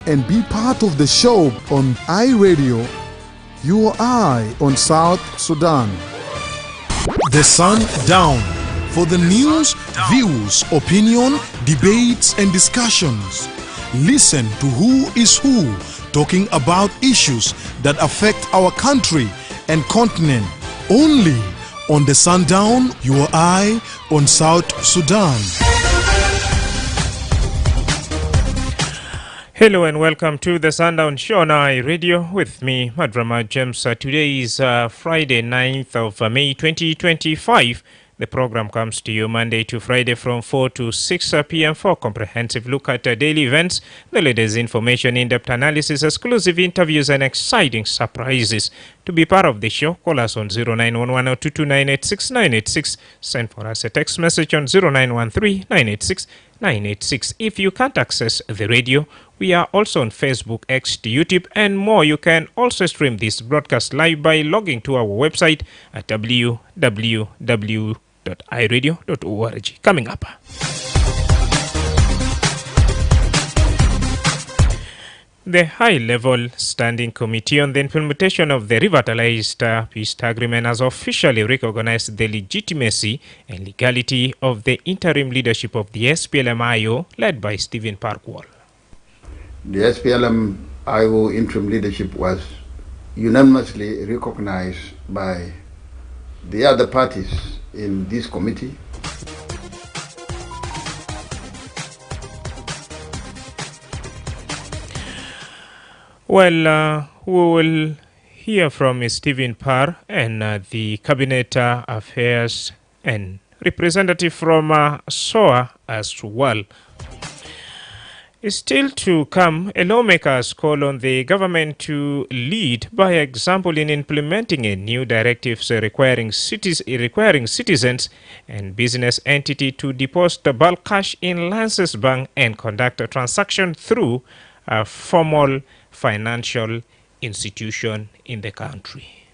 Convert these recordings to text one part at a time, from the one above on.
and be part of the show on iRadio, your eye on South Sudan. The Sundown, for the news, views, opinion, debates and discussions. Listen to who is who talking about issues that affect our country and continent. Only on the Sundown, your eye on South Sudan. Hello and welcome to the Sundown Show on iRadio with me, Madrama James. Today is Friday, 9th of May 2025. The program comes to you Monday to Friday from 4 to 6 p.m. for a comprehensive look at daily events, the latest information, in-depth analysis, exclusive interviews, and exciting surprises. To be part of the show, call us on 0911-229-86-986. Send for us a text message on 0913-986-986. If you can't access the radio, we are also on Facebook, X, YouTube, and more. You can also stream this broadcast live by logging to our website at www.iradio.org. Coming up. The High-Level Standing Committee on the Implementation of the Revitalized Peace Agreement has officially recognized the legitimacy and legality of the interim leadership of the SPLM-IO led by Stephen Parkwall. The SPLM-IO interim leadership was unanimously recognized by the other parties in this committee. Well, we will hear from Stephen Parr and the Cabinet Affairs and representative from SOA as well. Still to come, a lawmaker has called on the government to lead by example in implementing a new directive requiring citizens and business entity to deposit bulk cash in Lances Bank and conduct a transaction through a formal financial institution in the country.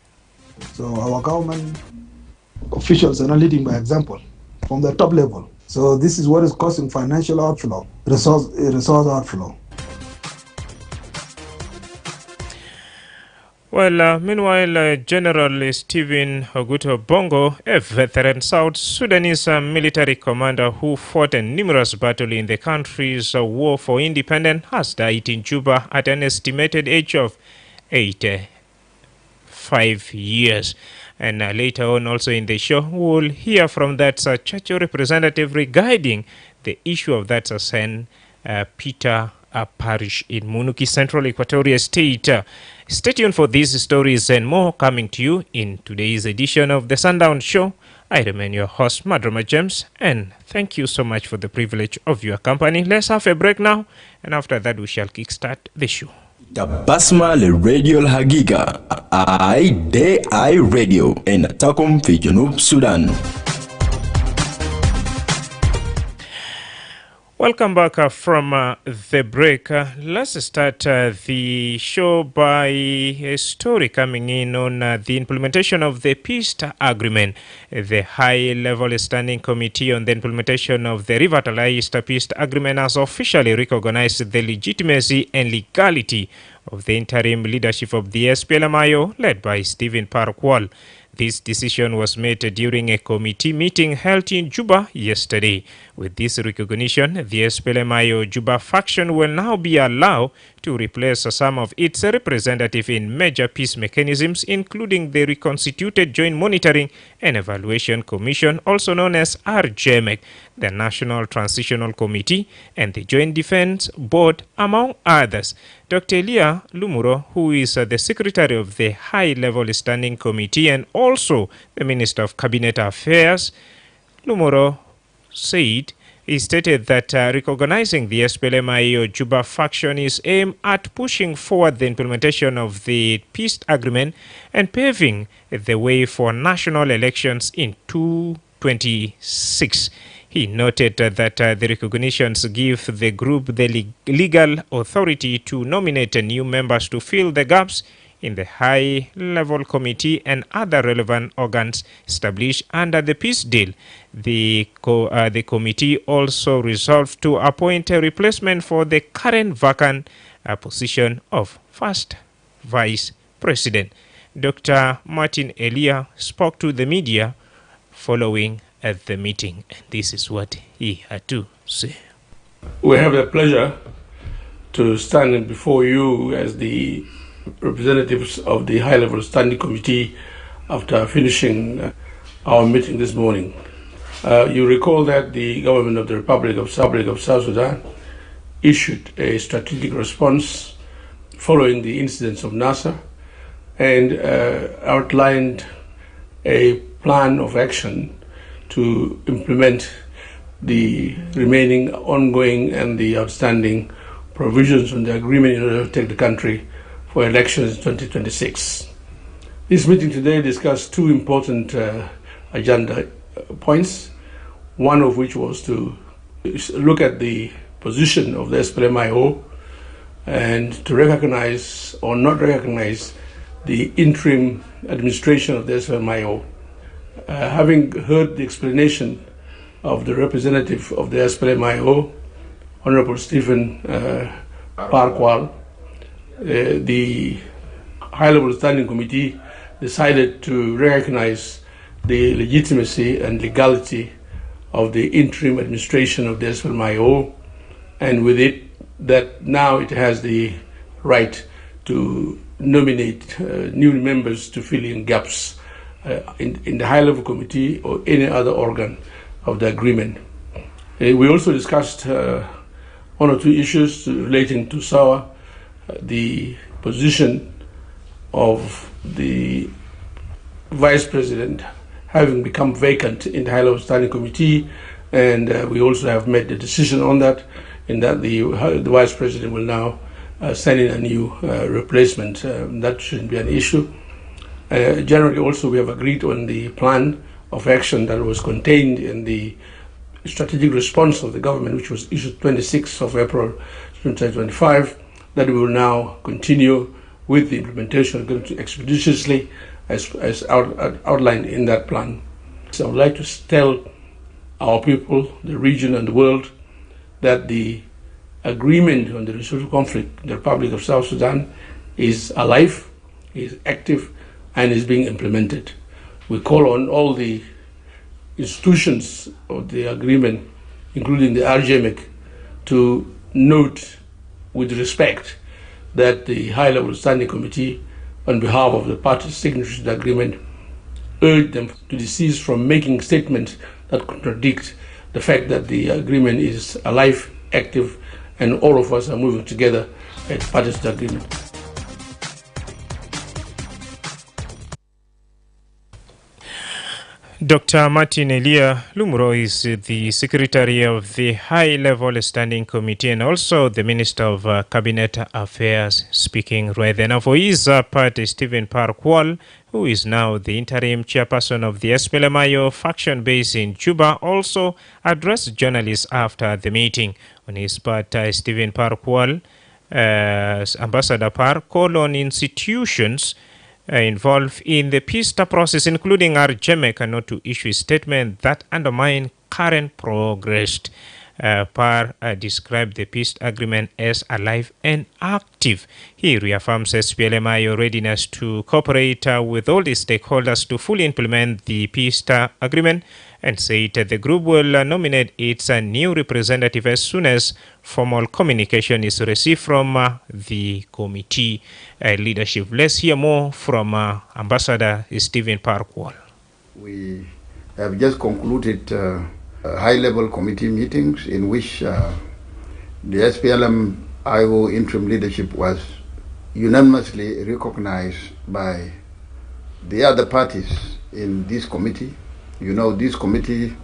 So our government officials are not leading by example from the top level. So this is what is causing financial outflow, resource outflow. Well, meanwhile, General Stephen Oguto Bongo, a veteran South Sudanese military commander who fought a numerous battle in the country's war for independence, has died in Juba at an estimated age of 85 years. And later on also in the show, we will hear from that church representative regarding the issue of that St. Peter parish in Munuki, Central Equatoria State. Stay tuned for these stories and more coming to you in today's edition of the Sundown Show. I remain your host, Madrama James, and thank you so much for the privilege of your company. Let's have a break now, and after that we shall kickstart the show. Basma le radio Hagiga I radio in Takum fi Junub Sudan. Welcome back from the break. Let's start the show by a story coming in on the implementation of the peace agreement. The High-Level Standing Committee on the Implementation of the Revitalized Peace Agreement has officially recognized the legitimacy and legality of the interim leadership of the SPLM-IO led by Stephen Parkwall. This decision was made during a committee meeting held in Juba yesterday. With this recognition, the SPLM-IO Juba faction will now be allowed to replace some of its representatives in major peace mechanisms, including the reconstituted Joint Monitoring and Evaluation Commission, also known as RJMEC, the National Transitional Committee, and the Joint Defense Board, among others. Dr. Elia Lumuro, who is the Secretary of the High-Level Standing Committee and also the Minister of Cabinet Affairs, Lumuro he stated that recognizing the SPLM-IO Juba faction is aimed at pushing forward the implementation of the peace agreement and paving the way for national elections in 2026. He noted that the recognitions give the group the legal authority to nominate new members to fill the gaps in the high-level committee and other relevant organs established under the peace deal. The committee also resolved to appoint a replacement for the current vacant a position of first vice president. Dr. Martin Elia spoke to the media following at the meeting, and this is what he had to say. We have the pleasure to stand before you as the representatives of the high-level standing committee after finishing our meeting this morning. You recall that the government of the Republic of South Sudan issued a strategic response following the incidents of Nasser and outlined a plan of action to implement the remaining ongoing and the outstanding provisions on the agreement in order to take the country for elections in 2026. This meeting today discussed two important agenda points, one of which was to look at the position of the SPLM-IO and to recognize or not recognize the interim administration of the SPLM-IO. Having heard the explanation of the representative of the SPLM-IO, Honorable Stephen Parkwal, the high-level standing committee decided to recognize the legitimacy and legality of the interim administration of the SPLM-IO, and with it, that now it has the right to nominate new members to fill in gaps in the high-level committee or any other organ of the agreement. We also discussed one or two issues relating to SAWA, the position of the vice president having become vacant in the high-level standing committee, and we also have made the decision on that, in that the vice president will now send in a new replacement. That shouldn't be an issue. Generally, also, we have agreed on the plan of action that was contained in the strategic response of the government, which was issued 26th of April 2025, that we will now continue with the implementation expeditiously as outlined in that plan. So I would like to tell our people, the region and the world, that the agreement on the resolution of conflict in the Republic of South Sudan is alive, is active, and is being implemented. We call on all the institutions of the agreement, including the RJMIC, to note with respect that the high-level standing committee, on behalf of the parties signatories to the agreement, urge them to desist from making statements that contradict the fact that the agreement is alive, active, and all of us are moving together as parties to the agreement. Dr. Martin Elia Lumuro is the Secretary of the High-Level Standing Committee and also the Minister of Cabinet Affairs, speaking right there. Now, for his part, Stephen Parkwal, who is now the interim chairperson of the SPLM-IO faction based in Juba, also addressed journalists after the meeting. On his part, Stephen Parkwal, Ambassador Park, called on institutions involved in the peace process, including RJMEC, not to issue a statement that undermine current progress. Par described the peace agreement as alive and active. He reaffirms SPLM-IO readiness to cooperate with all the stakeholders to fully implement the peace agreement, and said the group will nominate its new representative as soon as formal communication is received from the committee leadership. Let's hear more from Ambassador Stephen Parkwal. We have just concluded high-level committee meetings in which the SPLM-IO interim leadership was unanimously recognized by the other parties in this committee. You know, this committee,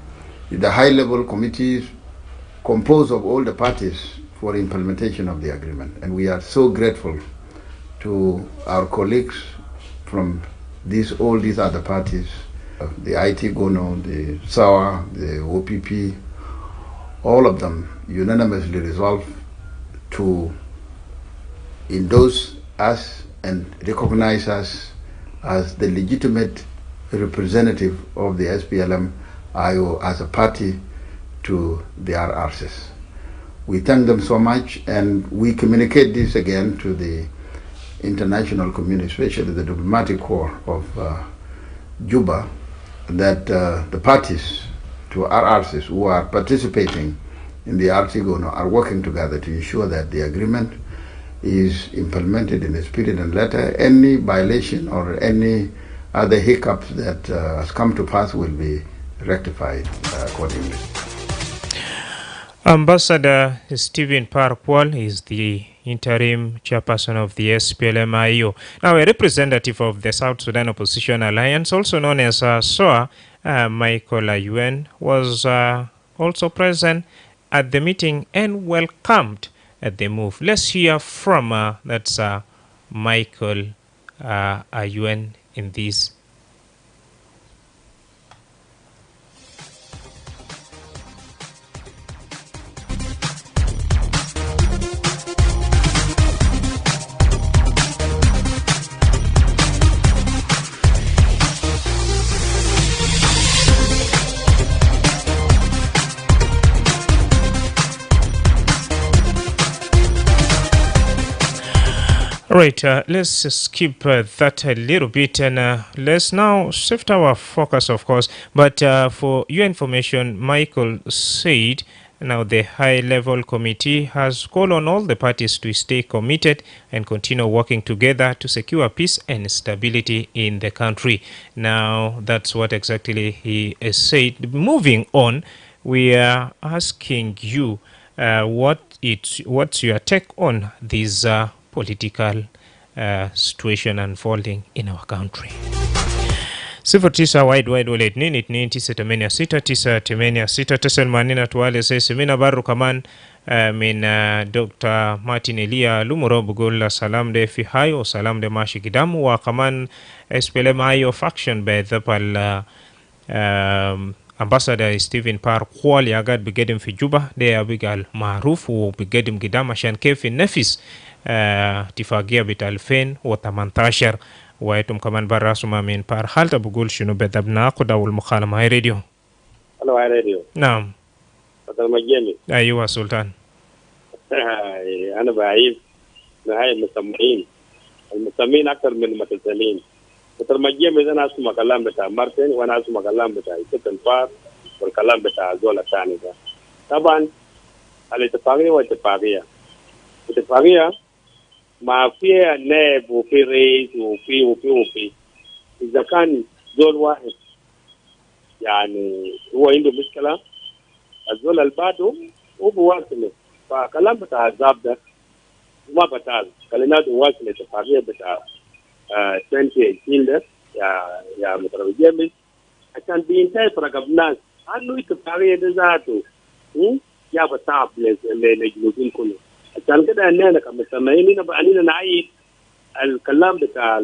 the high-level committee, composed of all the parties for implementation of the agreement. And we are so grateful to our colleagues from all these other parties, the IT GONO, the SAWA, the OPP, all of them unanimously resolved to endorse us and recognize us as the legitimate representative of the SPLM-IO as a party to the RRCs. We thank them so much, and we communicate this again to the international community, especially the diplomatic corps of Juba, that the parties to RRCs who are participating in the Artigono are working together to ensure that the agreement is implemented in the spirit and letter. Any violation or any other hiccups that has come to pass will be rectified accordingly. Ambassador Stephen Parkwall is the interim chairperson of the SPLM-IO. Now, a representative of the South Sudan Opposition Alliance, also known as SOA, Michael Ayuen, was also present at the meeting and welcomed the move. Let's hear from that's Michael Ayuen in this. Right, let's skip that a little bit and let's now shift our focus, of course. But for your information, Michael said now the high-level committee has called on all the parties to stay committed and continue working together to secure peace and stability in the country. Now, that's what exactly he said. Moving on, we are asking you what's your take on this political situation unfolding in our country. 09 wide wallet nini 9 tuwale sesi mina baru kaman min Dr. Martin Elia Lumuro bugul salam de fi hayo salam de mashi gidamu wa kaman SPLM hayo faction be pal Ambassador Stephen Parkwall yagad bigedim fi Juba de abigal maarufu bigedim gidam ashan kefi nefis اتفاقية بتاع 2018 ويتم كمان براسما من بار حالة بقول شنو بدبنا قد أول مخالمة هاي راديو. هلو هاي راديو. نعم. بدل مجاني. أيوة سلطان. أنا بعيد هاي المسمين أكثر من المتسلين. بدل مجاني إذا أنا أسمع كلام بتاع مارتن وأنا أسمع كلام بتاع ستن بار والكلام بتاع زولا ثاني ده. طبعا الاتفاقية والاتفاقية. الاتفاقية ما فيها نائب وفي رئيس وفي إذا كان زول واحد يعني هو عنده مشكلة الزول البادو هو بواصله فكلام بتاع الزاب ده ما بتاع خلينا نواصل الاتفاقية بتاع 2018 ده يا مدرب جيمس عشان بينتهي فرق الناس عنه الاتفاقية ده ذاته يا بتاع للجنوبين كله عشان كده اننا كمسمعين نبقى نعيد الكلام بتاع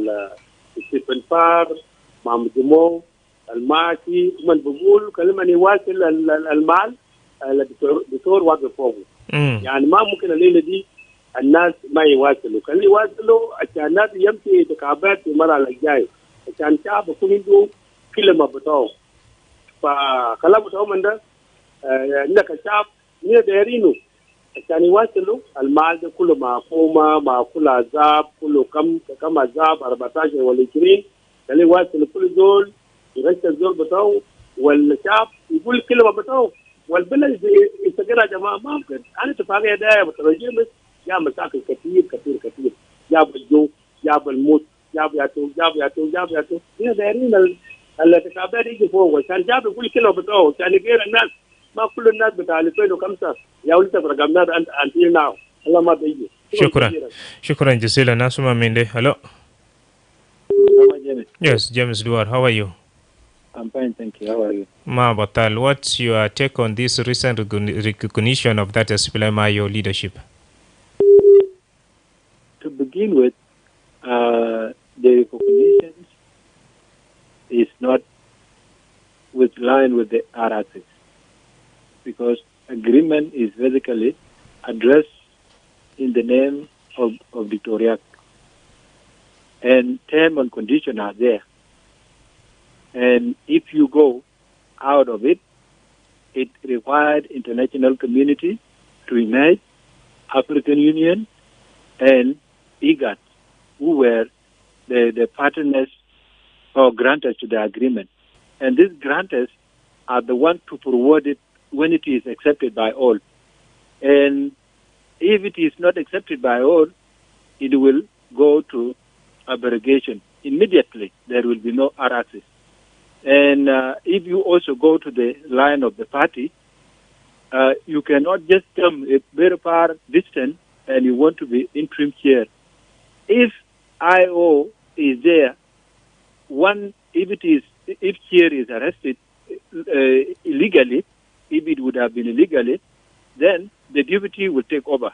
ستيفن بار مع مجموع الماشي من بقول كلمة يواصل المال الدكتور واقف فوقه يعني ما ممكن الليلة دي الناس ما يواصلوا كان يواصلوا عشان الناس يمشي انتخابات في المرة الجاية عشان الشعب يكون عنده كلمة بتاعه فكلام بتاعه من ده انك الشعب مين دايرينه عشان يواصلوا المال ده كله معقومة مع كل عذاب كله كم عذاب 14 ولا 20 كان يواصلوا كل زول يغش الزول بتاعه والشعب يقول الكلمة بتاعه والبلد يستقر يا جماعة ما ممكن أنا اتفاقية ده بترجم بس جاب مشاكل كثير جاب الجو جاب الموت جاب ياتو هنا دايرين الاتفاقية دي يجي فوق عشان جاب يقول الكلمة بتاعه عشان يغير الناس ما كل الناس بتاع 2005 يا ولد رقمنا until now الله ما بيجي شكرا جزيلا ناسما من ده hello yes James Duar how are you I'm fine thank you how are you Ma Batal what's your take on this recent recognition of that SPLM-IO leadership to begin with the recognition is not with line with the RRCs because agreement is basically addressed in the name of Victoria and term and condition are there. And if you go out of it, it required international community to emerge, African Union and IGAD, who were the partners or grantors to the agreement. And these grantors are the ones to forward it when it is accepted by all. And if it is not accepted by all, it will go to abrogation. Immediately, there will be no access. And if you also go to the line of the party, you cannot just come a very far distance and you want to be interim chair. If IO is there, if chair is arrested illegally, if it would have been illegally, then the deputy will take over.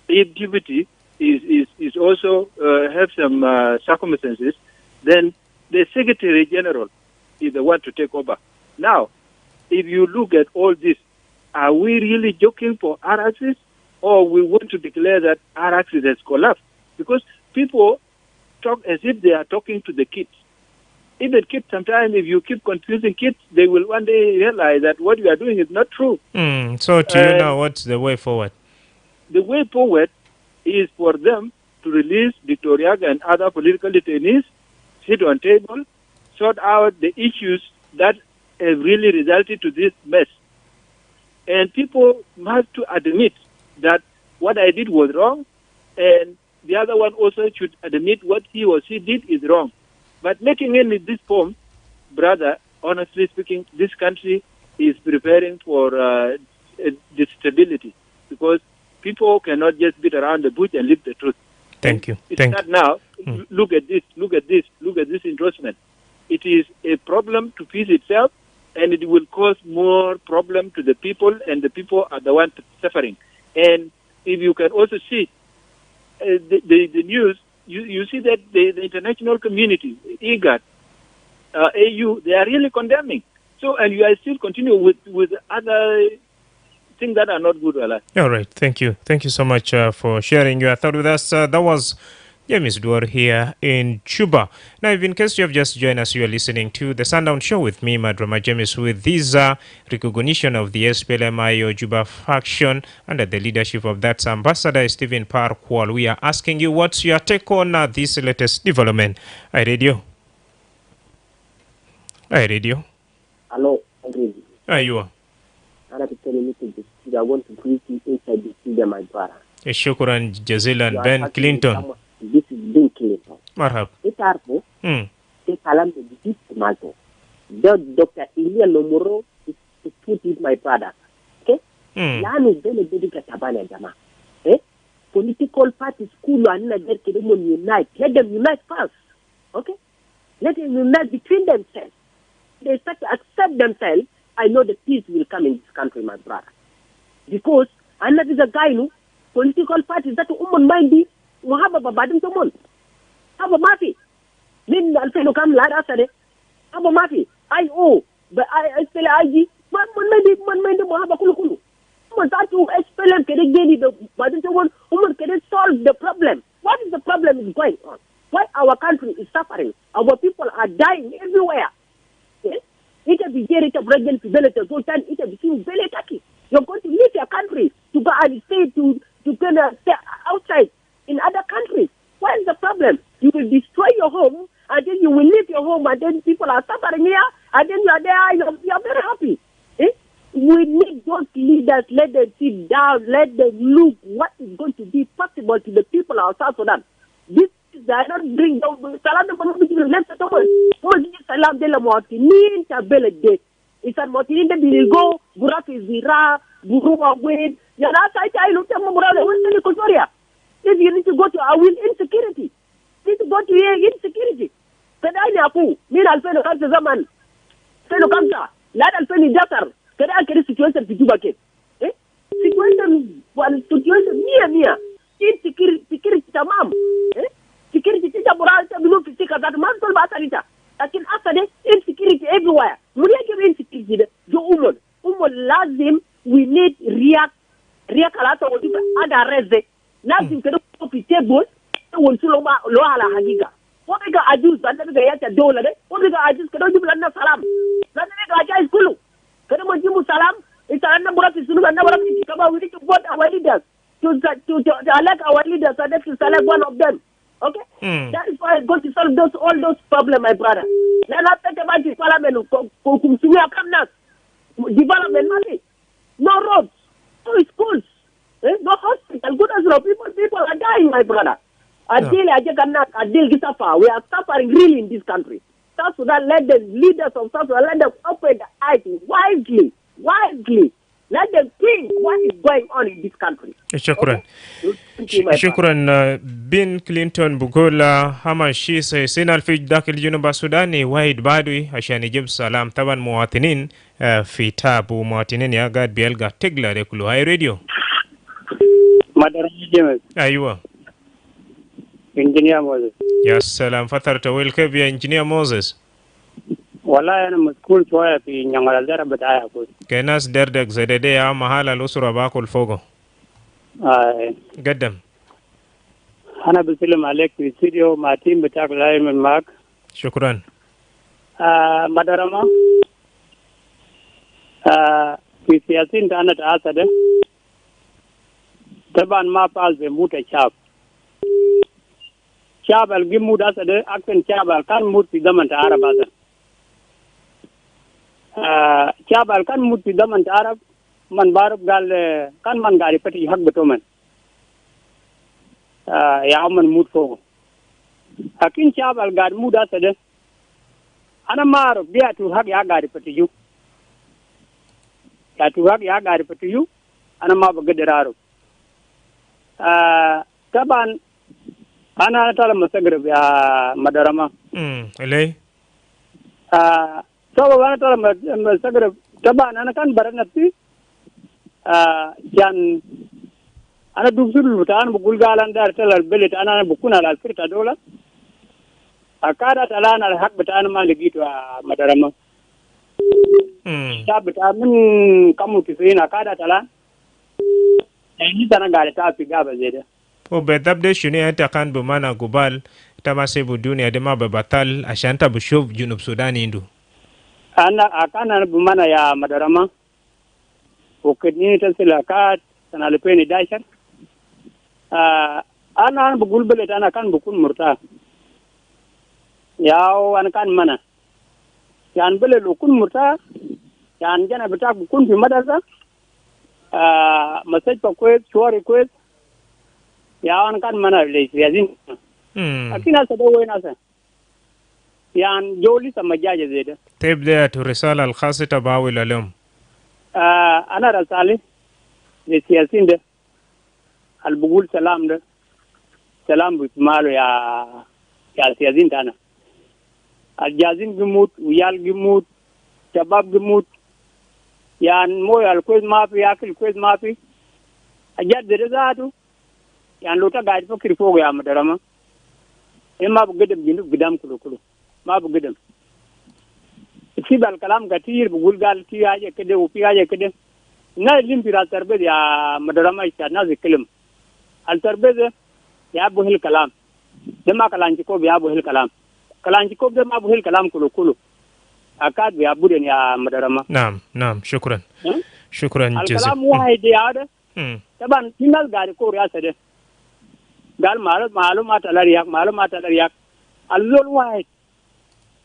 If deputy is also have some circumstances, then the Secretary General is the one to take over. Now, if you look at all this, are we really joking for RXs, or we want to declare that RXs has collapsed? Because people talk as if they are talking to the kids. Even kids, sometimes if you keep confusing kids, they will one day realize that what you are doing is not true. So to you now, what's the way forward? The way forward is for them to release Victoria and other political detainees, sit on table, sort out the issues that have really resulted to this mess. And people must to admit that what I did was wrong, and the other one also should admit what he or she did is wrong. But making it in this form, brother, honestly speaking, this country is preparing for stability, because people cannot just beat around the bush and live the truth. Thank you. It's not now. Look at this. Look at this. Look at this endorsement. It is a problem to peace itself, and it will cause more problem to the people, and the people are the ones suffering. And if you can also see the news, you see that the international community, IGAD, AU, they are really condemning. So, and you are still continuing with other things that are not good. All right. Thank you. Thank you so much for sharing your thought with us. That was James Duar here in Juba. Now, if in case you have just joined us, you are listening to the Sundown Show with me, Madrama James, with this recognition of the SPLMIO Juba faction under the leadership of that Ambassador Stephen Parkwall. We are asking you, what's your take on this latest development? Hi, Radio. Hi, Radio. Hello, Andrew. Hi, you are. I want to greet you inside the studio, my brother. Shukran Jazilan Ben Clinton. This is Ben Clinton. Marhab. It's arbo. It's alam the deep matter. Dr. Ilya Lomoro is to put it, my brother. Okay? Yan is very tabana jama. Political parties, school and let them unite. Let them unite first. Okay? Let them unite between themselves. They start to accept themselves. I know the peace will come in this country, my brother. Because another is a guy who political parties that woman mindy Muhabba Babadim Tomon. Haba Mafi. Min Alfeno Kam Lada Sade. Haba Mafi. But I spell IG. Man Mandi Muhabba Kulu. Woman that to SPLM can get the Badim Tomon. Woman can solve the problem. What is the problem is going on? Why our country is suffering? Our people are dying everywhere. Yes? It will be very brilliant to it will be very tacky. You're going to leave your country to go and stay to stay outside in other countries. What is the problem? You will destroy your home, and then you will leave your home, and then people are suffering here, and then you are there, you are very happy. We need those leaders, let them sit down, let them look what is going to be possible to the people of South Sudan. This is not bring down Salam de la Martinique, Tabele. It's a Martinique that will go, Burak is Zira, Buruma Wade, Yanasa, I look at Mamura, if you need to go to our insecurity, you need to go to insecurity. Kadai Apu, Mir Alfeno Kansa Zaman, Feno Kansa, Lad Alfeni Dakar, Kadai situation to Jubake. Situation, one situation near, insecurity tamam. Security Titabura, Bilu Fisika, that Mansol Batarita. Lakin after this, insecurity everywhere. Muriaki insecurity, the Lazim, we need Riak Alata or other reze. Lazim can be table, will Suloma Loala Hagiga. What we got Ajus, but the Yata Dollar, what we got Ajus, can you Salam? Nothing I Kulu. Kanamu Salam, It's a number of issues, a number of issues. We need to vote our leaders to elect our leaders and then to select one of them. Okay? That is why it's going to solve all those problems, my brother. Let us talk about the parliament. Development money. No roads. No schools. No hospital. Goodness of people are dying, my brother. We are suffering really in this country. South Sudan, let the leaders of South Sudan, let them open the eyes wisely. Let them think what is going on in this country. Shukran. Shukran. Bin Clinton Bugola hama shisa sina fi dakil junuba Sudani wahid badwi عشان يجيب سلام طبعا مواطنين في تاب ومواطنين يا قاعد بيلقى تقلى ركلو هاي راديو مدرمة جيمس. أيوة. انجينير موزس. يا سلام فترة ويل كيف يا انجينير موزس؟ والله أنا مسؤول شوية في نيانغال الزرع بتاعي أقول. كناس دردك زددي يا محل الأسرة باكل فوقه. قدم. أنا بسلم عليك في الاستديو مع تيم بتاعك لاي من معك. شكرا. مدرمة. في سياسين أنا تعاصد. طبعا ما فاز بموت الشعب. شعب الجمود أسد أكثر شعب كان موت في زمن العرب هذا. شعب كان موت في زمن العرب من بارب قال كان من قال يفتح حق بتومن. يا عمن موت فوق. لكن شعب القاد موت أسد أنا ما أعرف بيأتوا حق يا قاد يفتحوا. يأتوا حق يا قاد يفتحوا أنا ما بقدر أعرف. طبعا أنا ترى مستغرب يا مدرمة. ليه؟ طبعا أنا ترى مستغرب. طبعا أنا كان برا نفسي. كان أنا دكتور بتاعنا بقول قال أنا ترى البلد أنا بكون على الفرقة دولة. أكاد تلان الحق بتاعنا ما لقيته يا مدرمة. شاب بتاع من كم وتسعين أكاد تلان. يعني أنا قاعد أتابع جابه زيادة. وبالضبط شنو أنت كان بمعنى قبال تما سيبو الدنيا دما ببطل عشان أنت بشوف جنوب السودان يندو. أنا بمعنى يا مدرمة وكدني تسلكات سنة 2011 أنا بقول بلد أنا كان بكون مرتاح. ياو أنا كان منا يعني بلد بكون مرتاح يعني جنا بتاعك بكون في مدرسة مسجد كويس شوارع كويس يا أنا كان منا ليش يازين لكن هذا وين هذا يعني جولي سمجاج زيادة تبدأ الرسالة الخاصة تباوي اليوم أنا رسالة للسياسيين ده البقول سلام ده سلام بسماله يا السياسيين تانا الجازين جمود ويال جمود شباب جمود يعني موي الكويس ما في ياكل كويس ما في أجد رزاته يعني لو تقعد فكر فوق يا مدرمة ما بقدم جنوب قدام كله ما بقدم في بالكلام كثير بقول قال في حاجة كده وفي حاجة كده نازلين في التربية يا مدرمة يشتغل ناس يكلم التربية يا أبوه الكلام ده ما كلام جيكوب يا أبوه الكلام كلام جيكوب ده ما أبوه الكلام كله أكاد يا أبوه يا مدرمة. نعم شكرا. شكرا جزيلا. الكلام واحد يا هذا. طبعا في ناس قاعد يقول يا سيدي قال معلومات الرياق اللون واحد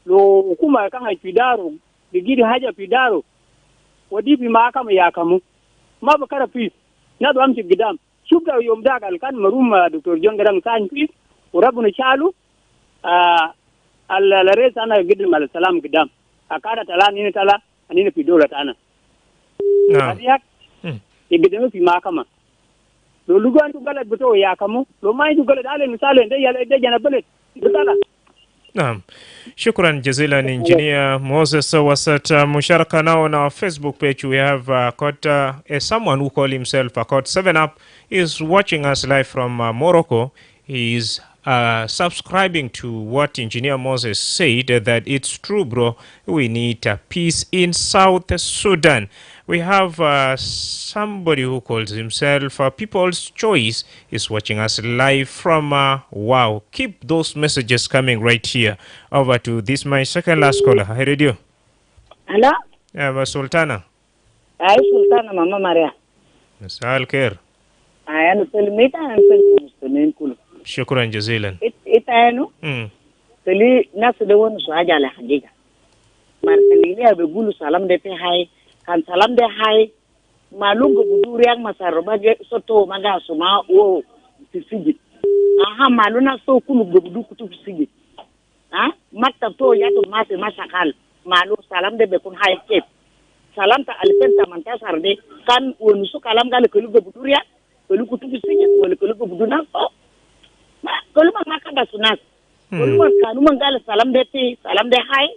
لو كما كان في دارو بيجي حاجة في دارو ودي في محكمة يحكموا ما بكرة فيس نادو أمشي قدام شوف لو يوم ده قال كان مروم دكتور جون قدام ساين فيس وربنا شالو الرئيس أنا قدم على السلام قدام أكاد تلا نين تلا أنين في دولة أنا الرياق يقدموا في محكمة لو لقوا بلد بتوع يحكموا لو ما يجوا بلد على مثال ده جنا بلد بتلا. نعم شكرا جزيلا انجينير Moses wasat musharaka now on our Facebook page. We have got someone who called himself called 7up is watching us live from Morocco. He is subscribing to what engineer Moses said, that it's true, bro. We need peace in South Sudan. We have somebody who calls himself People's Choice is watching us live from wow. Keep those messages coming right here. Over to this my second last caller. Hi radio. Hello? Sultana. Ay Sultana Mama Maria. مساء الخير. أنا سلميت أنا سلم المسلمين كله. شكرا جزيلا. أنا سلي ناس دوون سواجع لحقيقة. مرسليني بيقولوا سلام ده في هاي كان سلام ده هاي معلوم بدور yang masar bagai soto maga suma wo fisigi. Aha maluna so kulu bebudu kutu fisigi. Ah maktab to ya to mase masakal malu salam de bekun high cape salam ta alpenta manta sarde kan wonu su kalam gal kulu bebuduria kulu kutu fisigi wala kulu bebuduna oh ma kulu ma makaba sunas kulu ma kanu mangal salam de ti salam de high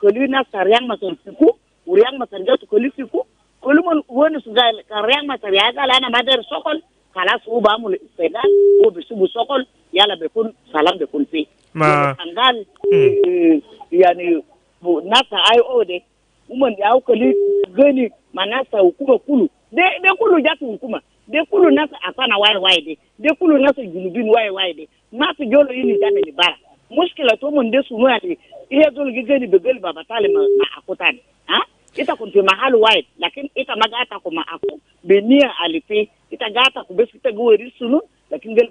kulu na saryang masor fiku uriang masar jatu kulu fiku kulu mon wonu su gal karyang masar ya gal ana mader sokol kalas u ba mu pedal u bisubu sokol yala bekun salam bekun fi ma angal yani nasa IO de umman ya ukali gani manasa hukuma kulu de kulu jatu hukuma de kulu nasa afana wai de kulu nasa junubin wai de nasa jolo yini jame ni bara mushkila to mun de sunu ati iya jolo gani be gel baba tale ma akutani ha ita kunti mahali wai lakini ita magata kuma aku benia alifi ita gata kubesi ta gori sunu lakini gel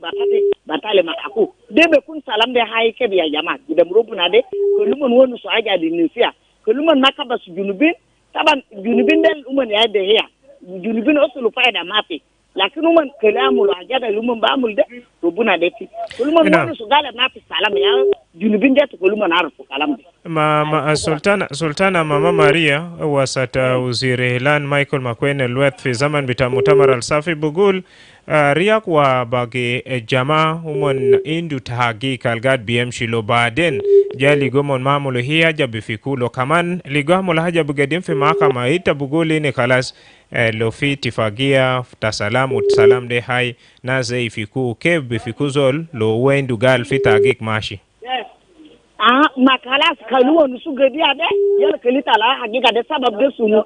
batale ma aku debe kun salam de hay ke biya jama gidam robuna de ko lumon wonu so aja di nisia ko lumon makaba su junubin taban junubin del umon ya de ya junubin osulu faida mafi lakini umon kalamu la aja da lumon ba mul de robuna de ti ko lumon wonu so gala mafi salam ya junubin de ko lumon arfu kalam de ma sultana mama Maria wasata waziri Ilan Michael Makwene Lueth fi zaman bita mutamar al-safi bugul riyak wa bagi jama umon indu tahagi kalgad BM shilo baden jali gomon mamulu hiya jabi fikulo kaman ligomul haja bugadim fi mahakama ita buguli ni kalas lo fi tifagia tasalamu salam de hai na zai fiku ke bifikuzol lo wendu gal fi tagik mashi makalas kaluwa nusu gadi ade yala kalita la hakika de sabab de sunu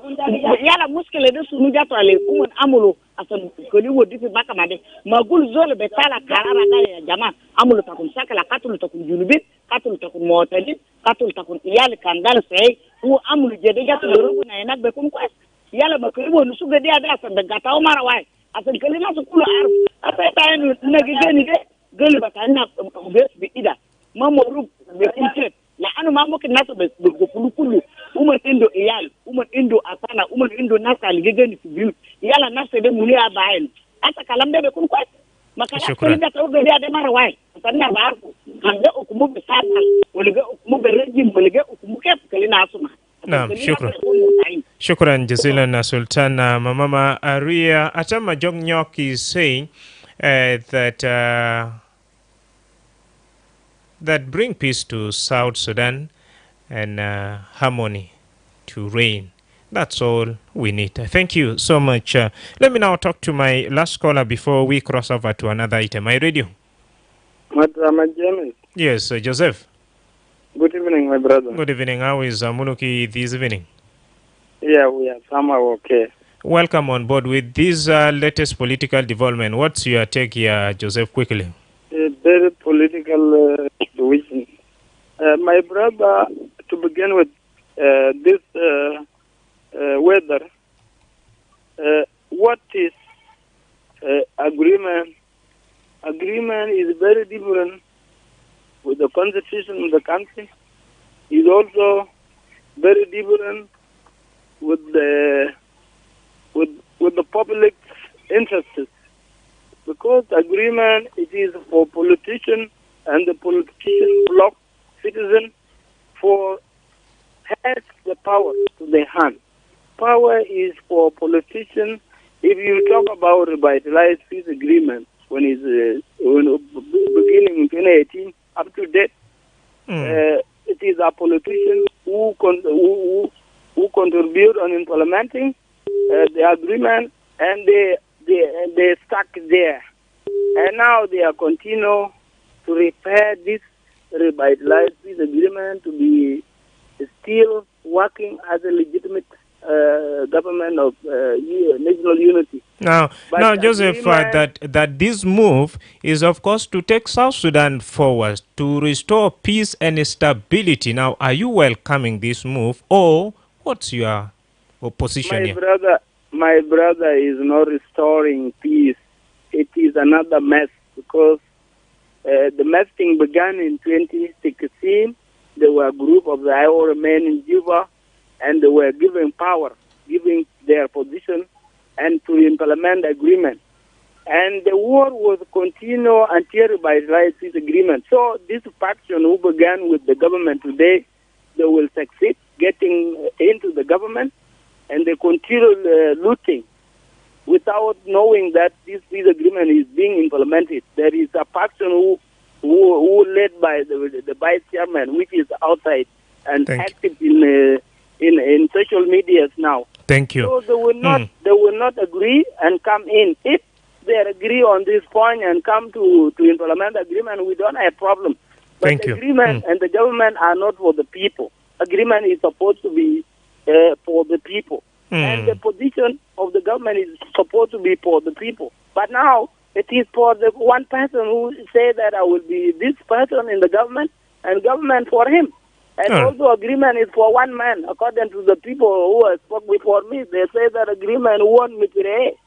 yala muskile de sunu jato ale umon amulo asan kaliwo difi baka made magul zole betala karara ya jama amulo takun sakala katul takun junubin katul takun motadin katul takun yala kandal sai u amulo jede jato rubu na enak be kun kwas yala makaliwo nusu gadi ade asan de gata umara wai asan kalina su kula arf asa tayenu nagigeni de gele batana be ida mamoru be kuntet la anu mamoke naso be kulu umar indo iyal umar indo asana umar indo nasa ligegeni sibil yala nasa de muni abaen asa kalam de be kun kwat makala ko da to be de mara wai sanna ba arfu kanga ukumu be sata waliga ukumu be rejim waliga ukumu ke kalina asuma naam shukran jazilan Sultan mama Aria Atama Jongnyok is saying that bring peace to South Sudan and harmony to reign. That's all we need. Thank you so much. Let me now talk to my last caller before we cross over to another item. My radio. Madrama James. Yes, Joseph. Good evening, my brother. Good evening. How is Munuki this evening? Yeah, we are somehow okay. Welcome on board with this latest political development. What's your take here, Joseph, quickly? A very political situation. My brother, to begin with, this weather, what is agreement? Agreement is very different with the constitution of the country. Is also very different with the public interests. Because agreement, it is for politicians and the politician block citizen for has the power to their hand. Power is for politicians. If you talk about revitalized peace agreement when it's beginning in 2018 up to date, it is a politician who contribute on implementing the agreement, and they stuck there. And now they are continue to repair this revitalized peace agreement to be still working as a legitimate government of national unity. Now, Joseph, that this move is, of course, to take South Sudan forward, to restore peace and stability. Now, are you welcoming this move, or what's your position My here? brother, my brother, is not restoring peace. It is another mess because the mess thing began in 2016. There were a group of the IO men in Juba, and they were given power, giving their position, and to implement the agreement. And the war was continued until by this agreement. So this faction who began with the government today, they will succeed getting into the government, and they continue looting without knowing that this peace agreement is being implemented. There is a faction who led by the vice chairman, which is outside and active in social medias now. Thank you. So they will not agree and come in. If they agree on this point and come to implement the agreement, we don't have a problem. But Thank the you. agreement and the government are not for the people. Agreement is supposed to be for the people. And the position of the government is supposed to be for the people. But now it is for the one person who say that I will be this person in the government and government for him. And also agreement is for one man. According to the people who have spoke before me, they say that agreement won't materialize.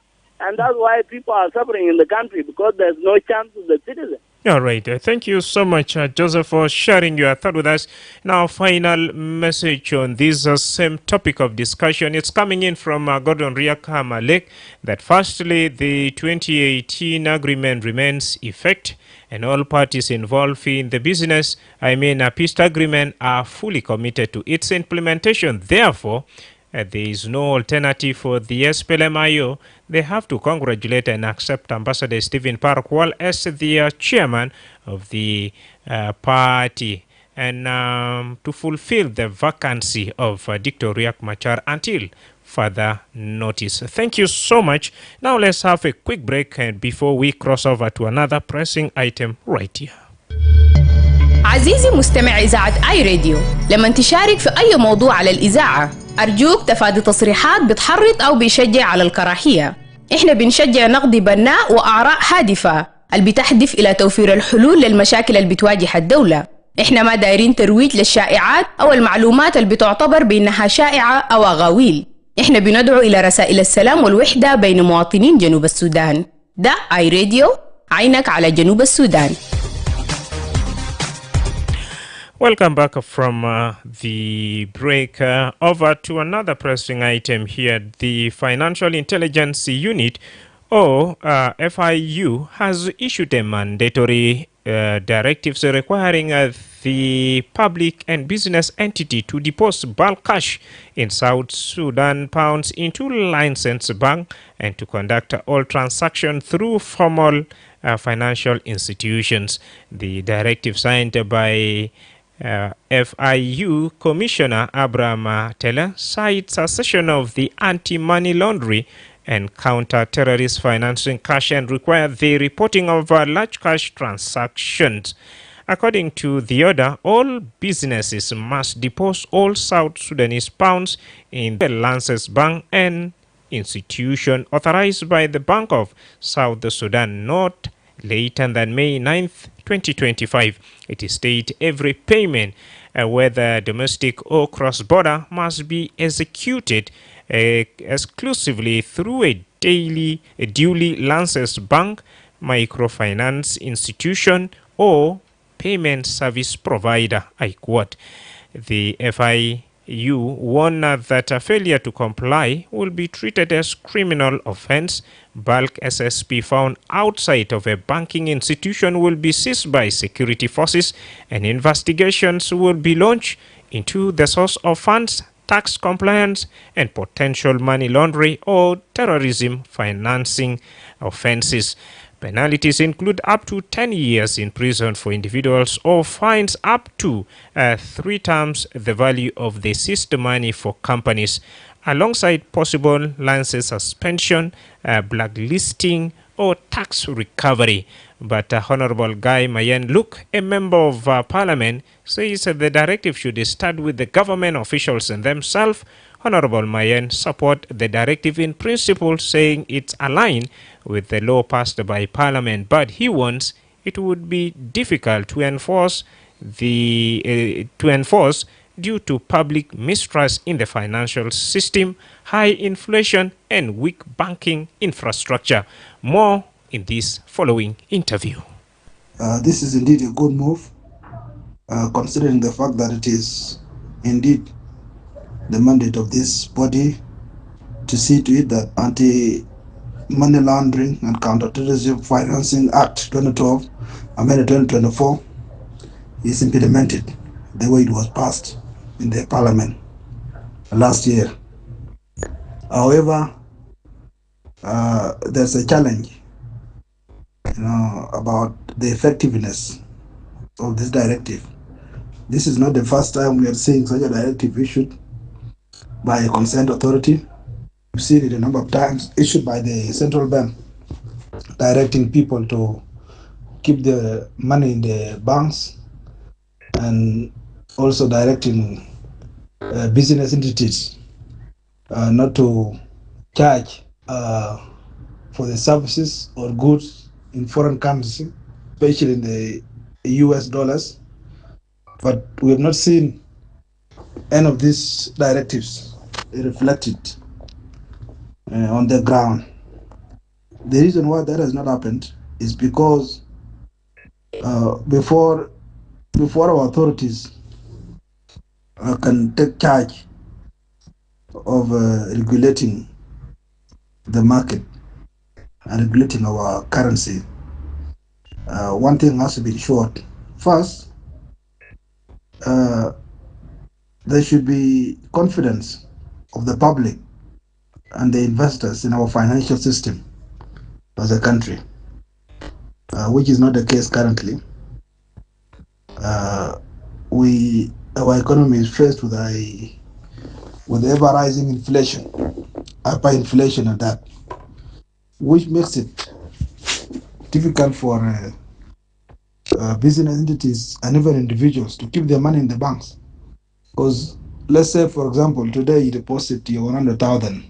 And that's why people are suffering in the country, because there's no chance to the citizen. All right. Thank you so much, Joseph, for sharing your thought with us. Now, final message on this same topic of discussion. It's coming in from Gordon Riaka Malek that firstly, the 2018 agreement remains effect, and all parties involved in the business, a peace agreement, are fully committed to its implementation. Therefore, there is no alternative for the SPLMIO. They have to congratulate and accept Ambassador Stephen Parkwall as the chairman of the party, and to fulfill the vacancy of Dr. Riek Machar until further notice. Thank you so much. Now let's have a quick break before we cross over to another pressing item right here. عزيزي مستمع إذاعة آي راديو، لما تشارك في أي موضوع على الإذاعة أرجوك تفادي تصريحات بتحرض أو بيشجع على الكراهية. إحنا بنشجع نقد بناء وآراء هادفة اللي بتهدف إلى توفير الحلول للمشاكل اللي بتواجه الدولة. إحنا ما دايرين ترويج للشائعات أو المعلومات اللي بتعتبر بأنها شائعة أو أغاويل. إحنا بندعو إلى رسائل السلام والوحدة بين مواطنين جنوب السودان. ده آي راديو، عينك على جنوب السودان. Welcome back from the break. Over to another pressing item here. The Financial Intelligence Unit, or FIU, has issued a mandatory directives requiring the public and business entity to deposit bulk cash in South Sudan pounds into licensed bank and to conduct all transactions through formal financial institutions. The directive signed by FIU Commissioner Abraham Taylor cites a session of the anti-money laundering and counter-terrorist financing cash and require the reporting of large cash transactions. According to the order, all businesses must deposit all South Sudanese pounds in the Lancers Bank and institution authorized by the Bank of South Sudan, not later than May 9th, 2025. It states every payment, whether domestic or cross-border, must be executed exclusively through a duly licensed bank, microfinance institution, or payment service provider. I quote. The FIU warned that a failure to comply will be treated as criminal offense. Bulk SSP found outside of a banking institution will be seized by security forces, and investigations will be launched into the source of funds, tax compliance, and potential money laundering or terrorism financing offenses. Penalties include up to 10 years in prison for individuals or fines up to 3 times the value of the seized money for companies, alongside possible license suspension, blacklisting, or tax recovery. But Honorable Guy Mayen Luke, a member of Parliament, says the directive should start with the government officials and themselves. Honorable Mayen support the directive in principle, saying it's aligned with the law passed by Parliament, but he warns it would be difficult to enforce due to public mistrust in the financial system, high inflation, and weak banking infrastructure. More in this following interview. This is indeed a good move, considering the fact that it is indeed the mandate of this body to see to it that Anti-Money Laundering and Counterterrorism Financing Act 2012, amended 2024, is implemented the way it was passed in the parliament last year. However, there's a challenge, about the effectiveness of this directive. This is not the first time we are seeing such a directive issued by a concerned authority. We've seen it a number of times issued by the central bank, directing people to keep the money in the banks, and also directing business entities not to charge for the services or goods in foreign currency, especially in the US dollars. But we have not seen any of these directives reflected on the ground. The reason why that has not happened is because before our authorities can take charge of regulating the market and regulating our currency, one thing has to be ensured. First, there should be confidence of the public and the investors in our financial system as a country, which is not the case currently. Our economy is faced with ever rising inflation, hyperinflation, and that, which makes it difficult for business entities and even individuals to keep their money in the banks. Because let's say, for example, today you deposit your 100,000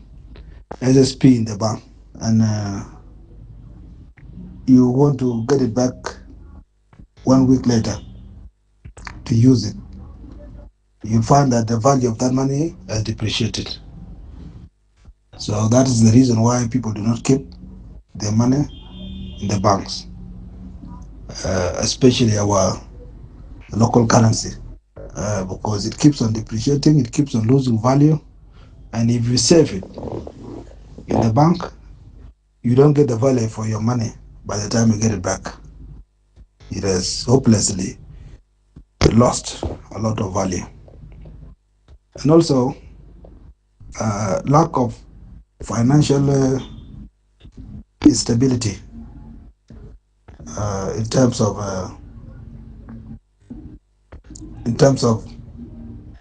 SSP in the bank, and you want to get it back 1 week later to use it. You find that the value of that money has depreciated. So that is the reason why people do not keep their money in the banks, especially our local currency, because it keeps on depreciating, it keeps on losing value, and if you save it in the bank, you don't get the value for your money by the time you get it back. It has hopelessly lost a lot of value. And also, lack of financial stability in terms of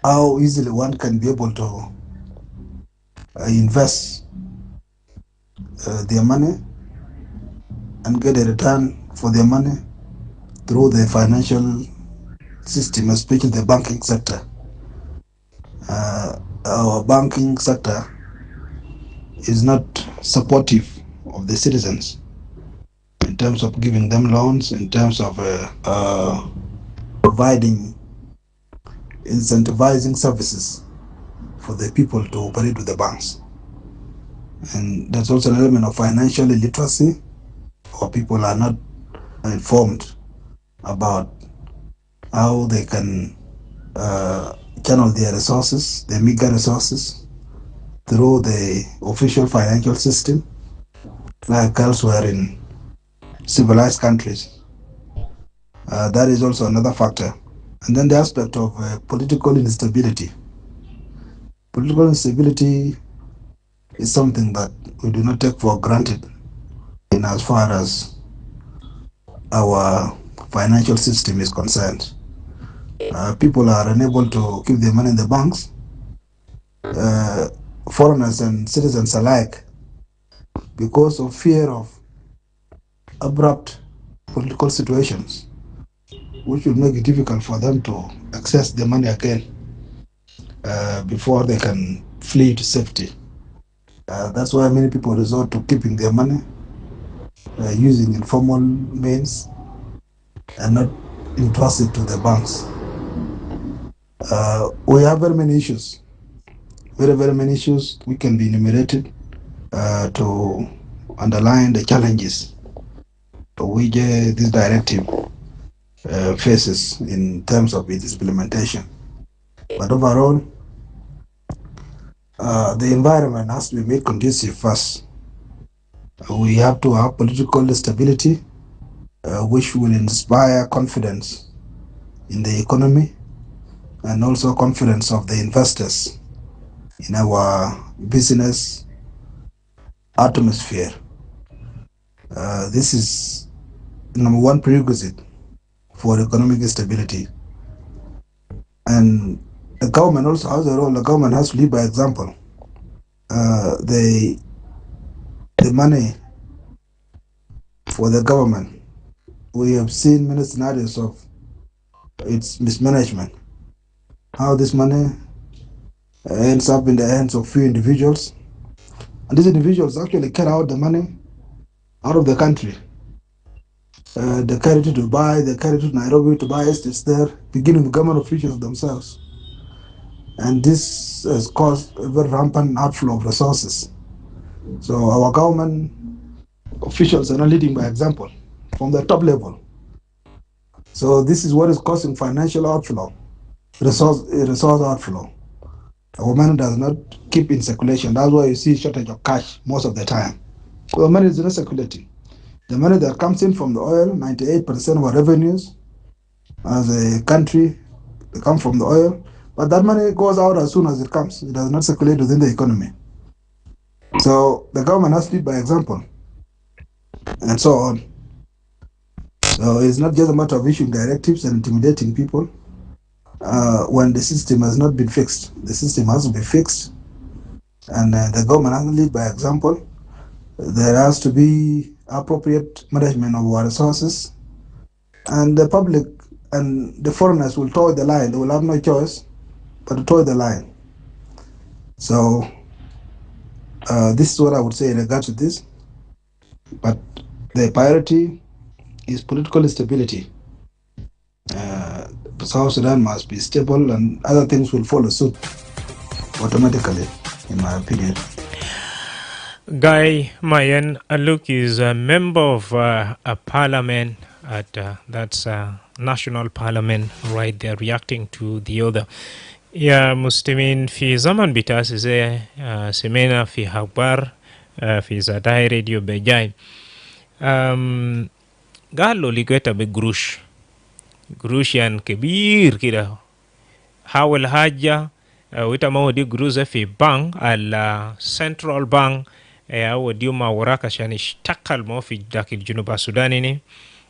how easily one can be able to invest their money and get a return for their money through the financial system, especially the banking sector. Our banking sector is not supportive of the citizens in terms of giving them loans, in terms of providing, incentivizing services for the people to operate with the banks. And there's also an element of financial illiteracy, or people are not informed about how they can channel their resources, their meager resources, through the official financial system, like elsewhere in civilized countries. That is also another factor. And then the aspect of political instability. Political instability is something that we do not take for granted in as far as our financial system is concerned. People are unable to keep their money in the banks, foreigners and citizens alike, because of fear of abrupt political situations, which will make it difficult for them to access the money again before they can flee to safety. That's why many people resort to keeping their money using informal means and not entrust it to the banks. We have very many issues, very many issues we can be enumerated to underline the challenges which this directive faces in terms of its implementation. But overall, the environment has to be made conducive first. We have to have political stability, which will inspire confidence in the economy and also confidence of the investors in our business atmosphere. This is number one prerequisite for economic stability. And the government also has a role. The government has to lead by example. The money for the government, we have seen many scenarios of its mismanagement. How this money ends up in the hands of few individuals, and these individuals actually carry out the money out of the country. They carry it to Dubai, they carry it to Nairobi to buy estates there, beginning with government officials themselves. And this has caused a very rampant outflow of resources. So our government officials are not leading by example from the top level. So this is what is causing financial outflow, resource outflow. Our money does not keep in circulation. That's why you see shortage of cash most of the time. So the money is not circulating. The money that comes in from the oil, 98% of our revenues as a country, they come from the oil. But that money goes out as soon as it comes. It does not circulate within the economy. So the government has to lead by example, and so on. So it's not just a matter of issuing directives and intimidating people when the system has not been fixed. The system has to be fixed, and the government has to lead by example. There has to be appropriate management of our resources, and the public and the foreigners will toe the line. They will have no choice but to toe the line. So this is what I would say in regard to this. But the priority is political stability. South Sudan must be stable, and other things will follow suit automatically, in my opinion. Guy Mayen Aluk is a member of a parliament at that's national parliament right there, reacting to the other. يا مستمعين في زمن بتاسيس سمينا في أخبار في زداي راديو بجاي قالوا لقيتها بقروش يعني كبير كده حاول حاجة وإنت ما ودي قروزة في بنك السنترال بنك ودي ما وراك عشان يشتغل ما في داخل جنوب السودان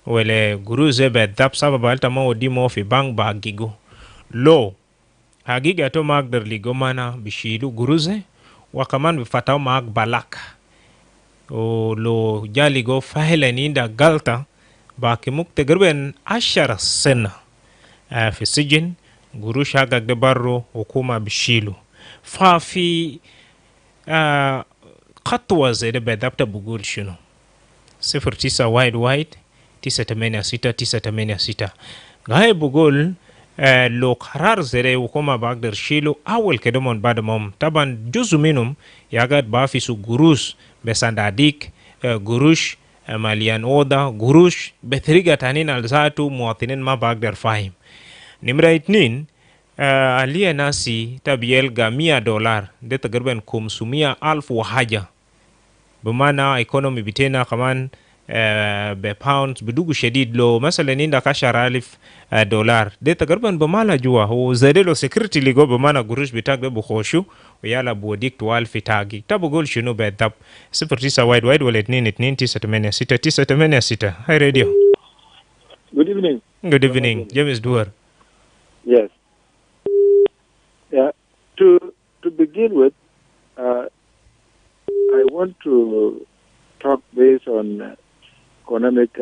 ولا قروزة بالذات سبب إنت ما ودي ما في بنك باقيقو لو hakika to magdar ligomana bishilu guruze wakaman bifatao mag balak o lo jaligo fahela ninda galta baki mukte gerben 10 sena fi sijin gurush haga de barro hukuma bishilu fa fi خطوة زي ده بدأت بقول شنو 09 وايد 986 غاي بقول لو قرار زي وكما بقدر شيلو أول كدمون بعد مم طبعا جزء منهم يقعد بافيسو قروش بسنداديك قروش ماليان أودا قروش بطريقة تانين الزاتو مواطنين ما بقدر فاهم نمرة 2 aliye nasi tabielga $100 de tagarben kumsumia alfu wahaja bumana economy bitena kaman be pounds bidugu shadid lo masalan inda $10,000 de tagarben bumala jua ho zadelo security ligo bumana gurush bitagbe bukhoshu yala buodik twal fitagi tabugol shunu be dab 09 wide wala 2 hi radio. Good evening. Good evening. James Duar. Yes. Yeah. To begin with, I want to talk based on economic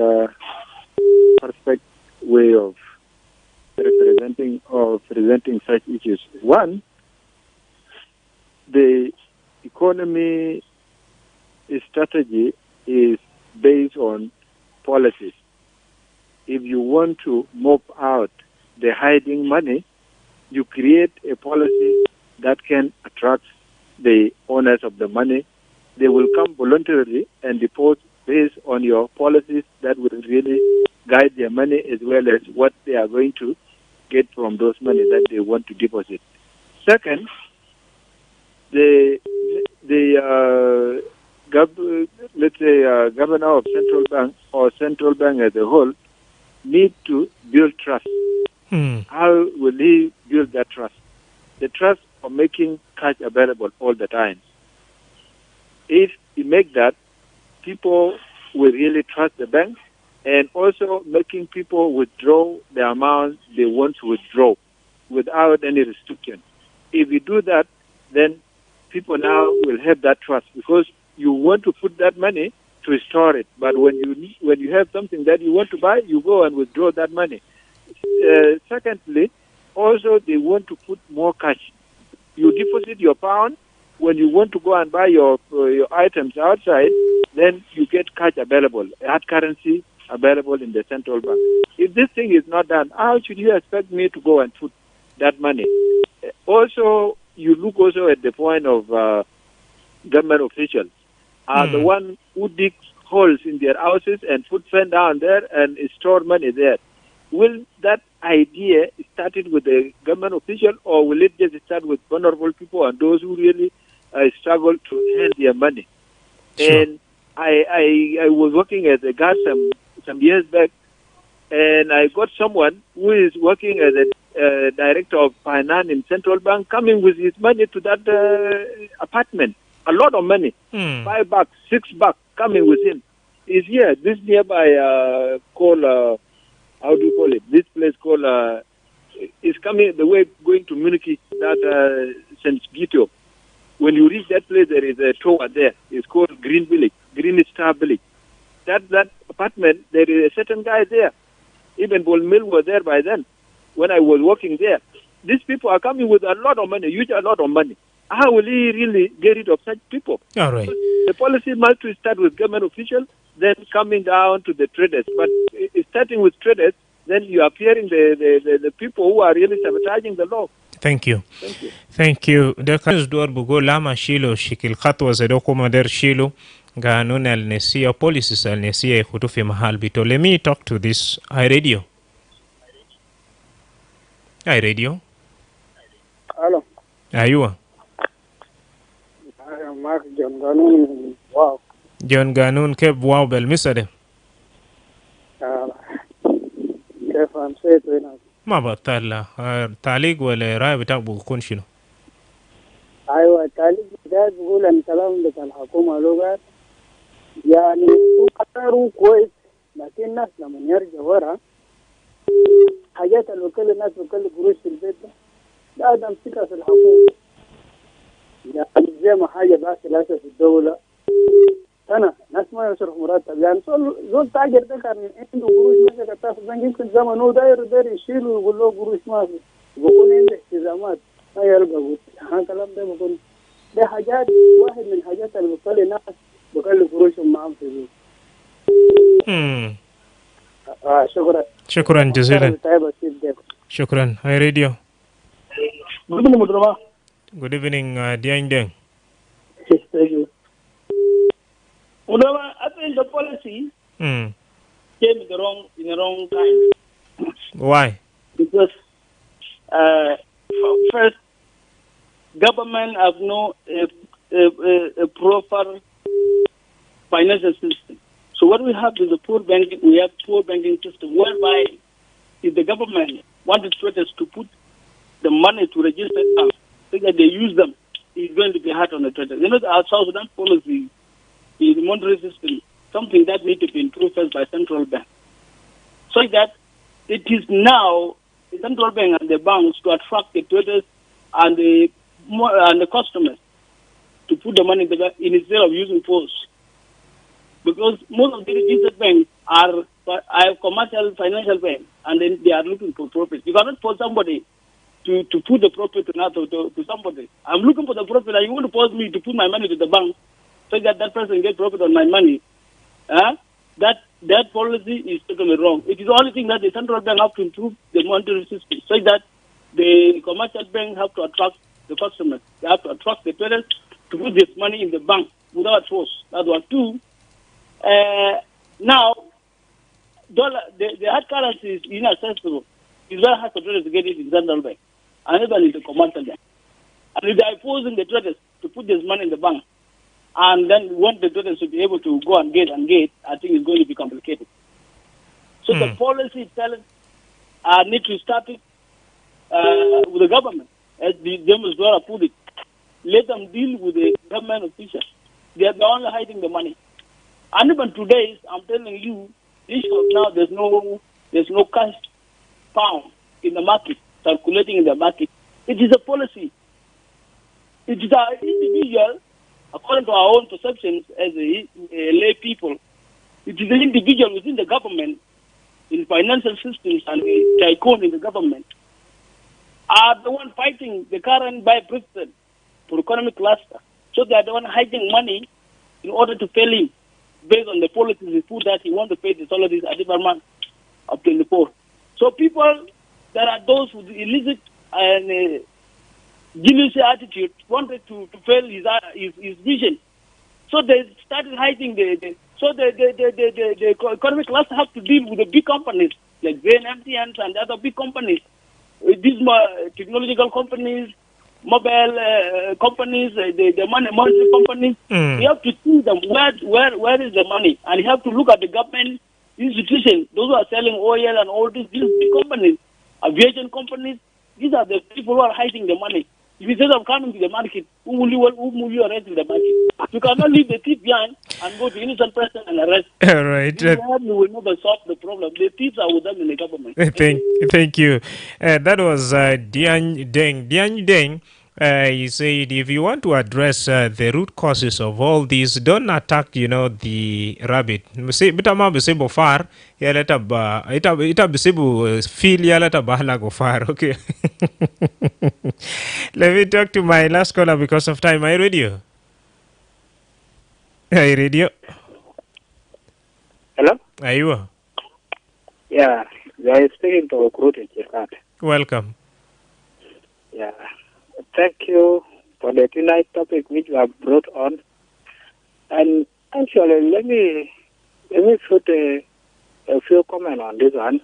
perspective way of presenting such issues. One, the economy strategy is based on policies. If you want to mop out the hiding money, you create a policy that can attract the owners of the money. They will come voluntarily and deposit based on your policies that will really guide their money as well as what they are going to get from those money that they want to deposit. Second, governor of central bank or central bank as a whole need to build trust. How will he build that trust? The trust of making cash available all the time. If he make that, people will really trust the bank, and also making people withdraw the amount they want to withdraw without any restriction. If you do that, then people now will have that trust because you want to put that money to store it. But when you have something that you want to buy, you go and withdraw that money. Secondly, also they want to put more cash. You deposit your pound. When you want to go and buy your items outside, then you get cash available, hard currency available in the central bank. If this thing is not done, how should you expect me to go and put that money? Also, you look also at the point of government officials are the one who dig holes in their houses and put fence down there and store money there. Will that idea started with the government official, or will it just start with vulnerable people and those who really struggle to earn their money? Sure. And I was working as a guard some years back, and I got someone who is working as a director of finance in central bank coming with his money to that apartment. A lot of money, $5, $6 coming with him. He's here, this nearby called, how do you call it? This place called, is coming the way going to Munich, that St. Gito. When you reach that place, there is a tower there. It's called Green Star Village. That apartment, there is a certain guy there. Even Bull Mill was there by then when I was working there. These people are coming with a lot of money, huge a lot of money. How will he really get rid of such people? All right. The policy must start with government officials, then coming down to the traders. But starting with traders, then you are fearing the people who are really sabotaging the law. Thank you. Thank you. ده كان دور بقول لما شيلو شكل خطوة زدوكو مدر شيلو قانون النسية policies النسية يخطو في محل بيتو. Let me talk to this iRadio. iRadio. Hello. أيوة. معك جون قانون واو. جون قانون كيف واو بالمسألة؟ كيف أمسيت هنا؟ ما بطل تعليق ولا رأي بتاعك بيكون شنو؟ أيوة التعليق ده بيقول أن كلام بتاع الحكومة لغات يعني قرروا كويس، لكن الناس لما يرجع ورا حاجات اللي كل الناس بكل قروش في البيت ده لا تمسكها في الحكومة. يعني زي ما حاجة باكل في الدولة أنا ناس ما يصرف مرتب، يعني زول تاجر ده كان عنده قروش مسك التاس البنك يمكن زمنه داير يشيل ويقول له قروش ما في، بيكون عنده التزامات ما يلقى هالكلام ده بيكون ده حاجات واحد من الحاجات اللي بتخلي الناس بيخلي قروشهم معهم في البيت. شكرا جزيلا. شكرا. هاي راديو. Good evening, Madrama. Good evening, Diang Deng. Yes, thank you. Madrama, I think the policy came in the wrong time. Why? Because first, government have no a proper financial system. So what we have is a poor banking. We have poor banking system whereby if the government wanted traders to put the money to register banks, so that they use them, is going to be hard on the traders. You know, our South Sudan policy is the monetary system, something that needs to be improved first by central bank, so that it is now the central bank and the banks to attract the traders and the customers to put the money together instead of using force. Because most of these banks are commercial financial banks, and then they are looking for profit. You cannot force somebody to put the profit to somebody. I'm looking for the profit, and you want to force me to put my money to the bank so that person gets profit on my money. That policy is totally wrong. It is the only thing that the central bank have to improve the monetary system so that the commercial bank have to attract the customers. They have to attract the traders to put this money in the bank without force. That's one. Two, now, the hard currency is inaccessible. It's very hard for traders to get it in central bank. And even in the commercial bank. And if they are forcing the traders to put this money in the bank, and then want the traders to be able to go and get, I think it's going to be complicated. So the policy itself need to start it with the government. As the James Dora put it, let them deal with the government officials. They are only hiding the money. And even today, I'm telling you, issue of now there's no cash found in the market, circulating in the market. It is a policy. It is an individual, according to our own perceptions as a lay people. It is an individual within the government, in financial systems and the tycoon in the government, are the one fighting the current vice president for economic cluster. So they are the one hiding money in order to fail him, based on the policies he put that he wants to pay the salaries at every month of 24. So people, there are those with illicit and jealous attitude wanted to fail his vision. So they started hiding the economic cluster have to deal with the big companies like Zain, MTN, and other big companies. These technological companies, mobile companies, the monetary companies. You have to see them where is the money, and you have to look at the government institutions. Those who are selling oil and all these big companies, aviation companies. These are the people who are hiding the money. If instead of coming to the market, who will you arrest in the market? You cannot leave the thief behind and go to innocent person and arrest. All right. You will never solve the problem. The thieves are with them in the government. Thank you. That was Dian Deng. Dian Deng. He said, if you want to address the root causes of all these, don't attack, the rabbit. Bitama bisebo far, ya leta ba, ita bisebo feel ya leta bahala go far. Okay. Let me talk to my last caller because of time. Are you radio? Are you radio? Hello? Are you? Yeah, they are speaking to Recruit in Chirkat. Welcome. Yeah. Thank you for the tonight topic which you have brought on. And actually, let me put a few comments on this one,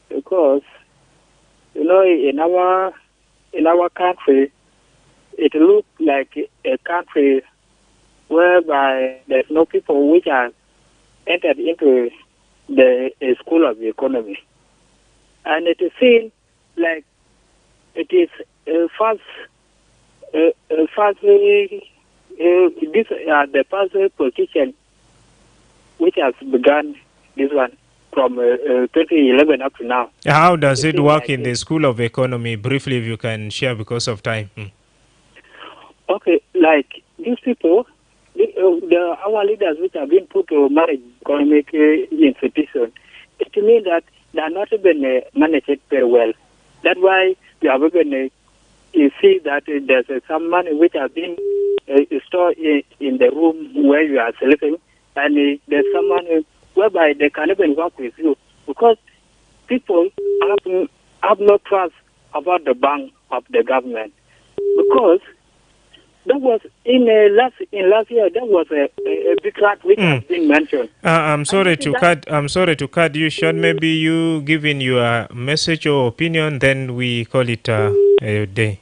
because in our country, it looks like a country whereby there's no people which are entered into the school of the economy, and it seems like it is the first position which has begun this one from 2011 up to now. How does it work in the School of Economy? Briefly, if you can share because of time. Okay, like these people, our leaders which have been put to manage economic institutions, it means that they are not even managed very well. That's why we have even you see that there's some money which has been stored in the room where you are sleeping, and there's some money whereby they can even work with you, because people have no trust about the bank of the government. Because that was in last year, there was a big rat which has been mentioned. I'm sorry to cut you short. Maybe you give in your message or opinion, then we call it a day.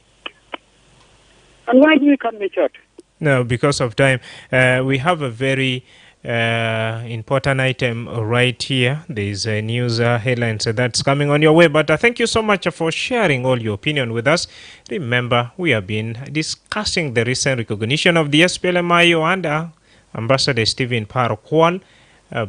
And why do you cut me short? No, because of time. We have a very important item right here. There is a news headlines that's coming on your way. But thank you so much for sharing all your opinion with us. Remember, we have been discussing the recent recognition of the SPLMIO under Ambassador Stephen Parokwal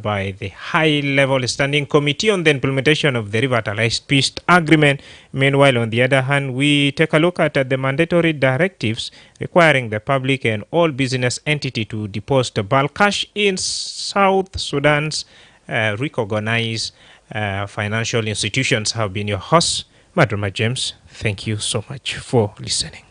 by the High-Level Standing Committee on the Implementation of the Revitalized Peace Agreement. Meanwhile, on the other hand, we take a look at the mandatory directives requiring the public and all business entity to deposit bulk cash in South Sudan's recognized financial institutions. Have been your host, Madrama James. Thank you so much for listening.